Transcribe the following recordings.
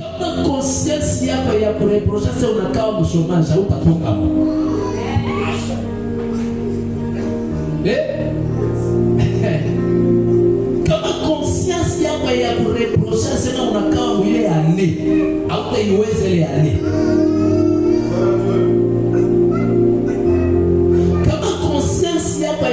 Kama conscience yako ya kureprocha sasa unakaa mshomaji utafunga. Kama conscience yako ya kureprocha sasa unakaa mwile ane, hautaiweza ile ane.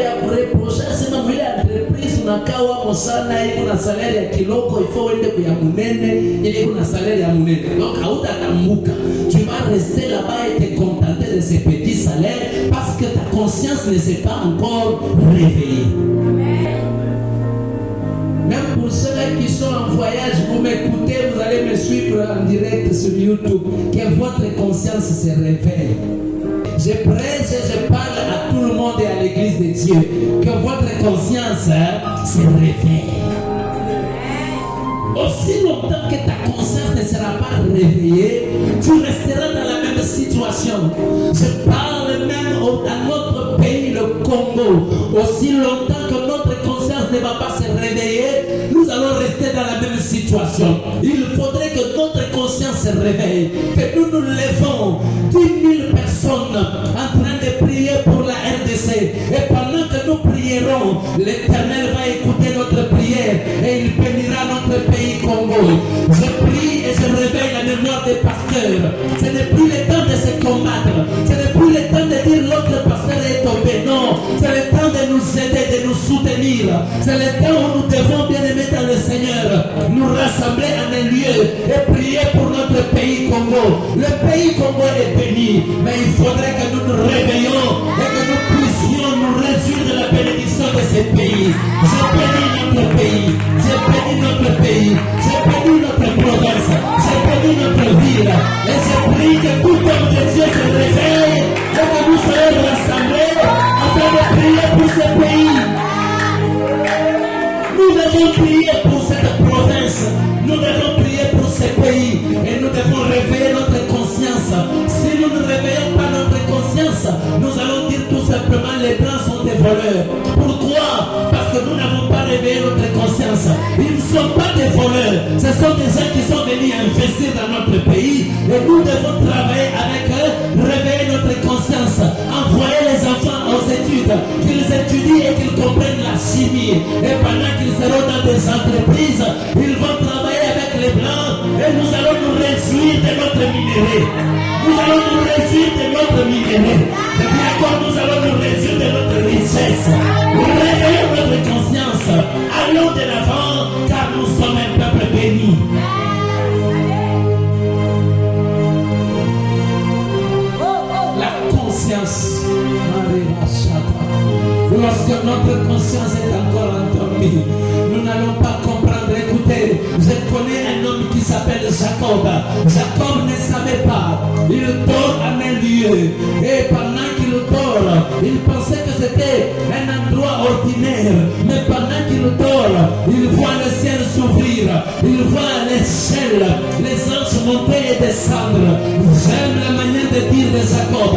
Ya kureprocha sema mwile entreprise unakaa wako sana iko na salaire ya kiloko ifo uende kwa munene ili iko na salaire ya munene donc hautatambuka. Tu vas rester là-bas et te contenter de ces petits salaires parce que ta conscience ne s'est pas encore réveillée. Même pour ceux qui sont en voyage, vous m'écoutez, vous allez me suivre en direct sur YouTube, que votre conscience se réveille. Je prêche et je parle à tout le monde et à l'église de Dieu. Que votre conscience se réveille. Aussi longtemps que ta conscience ne sera pas réveillée, tu resteras dans la même situation. Je parle même à notre pays, le Congo. Aussi longtemps que notre conscience ne va pas se réveiller, nous allons rester dans la même situation. Il faudrait que notre conscience se réveille, que nous nous levons 10 000 personnes en train de prier pour la RDC. Et pendant que nous prierons, l'Éternel va écouter notre prière et il bénira notre pays Congo. Je prie et je réveille la mémoire des pasteurs. Ce n'est plus le temps de se combattre. Ce n'est plus le temps de dire l'autre pasteur est tombé. Non, c'est le temps de nous aider, de nous soutenir. C'est le temps où nous devons bien aimer dans le Seigneur, nous rassembler en un lieu et prier pour notre pays Congo. Le pays Congo est béni, mais il faudrait que nous nous réveillons et que nous puissions nous réjouir de la bénédiction de ce pays. Je bénis notre pays, je bénis notre pays, je bénis notre province, je bénis notre ville. Et je prie que tout homme de Dieu se réveille et que nous soyons rassemblés afin de prier pour ce pays. Nous devons prier pour cette province, nous devons prier pour ce pays et nous devons réveiller notre conscience. Si nous ne réveillons pas notre conscience, nous allons dire tout simplement les blancs sont des voleurs. Pourquoi? Parce que nous n'avons pas réveillé notre conscience. Ils ne sont pas des voleurs, ce sont des gens qui sont venus investir dans notre pays et nous devons travailler avec eux, réveiller notre conscience, envoyer les enfants aux études, qu'ils étudient et qu'ils comprennent la chimie. Et pendant qu'ils seront dans des entreprises, ils vont travailler avec les blancs et nous allons nous réjouir de notre minerai. Nous allons nous réjouir de notre minerai. Et puis encore, nous allons nous réjouir de notre richesse. Réveillons notre conscience. Allons de l'avant, car nous sommes un peuple béni. La conscience. Lorsque notre conscience est encore endormie, nous n'allons pas comprendre. Écoutez, je connais un homme qui s'appelle Jacob. Jacob ne savait pas. Il dort en un lieu. Et pendant qu'il dort, il pensait que c'était un endroit ordinaire. Mais pendant qu'il dort, il voit le ciel s'ouvrir. Il voit l'échelle, les anges monter et descendre. J'aime la manière de dire de Jacob.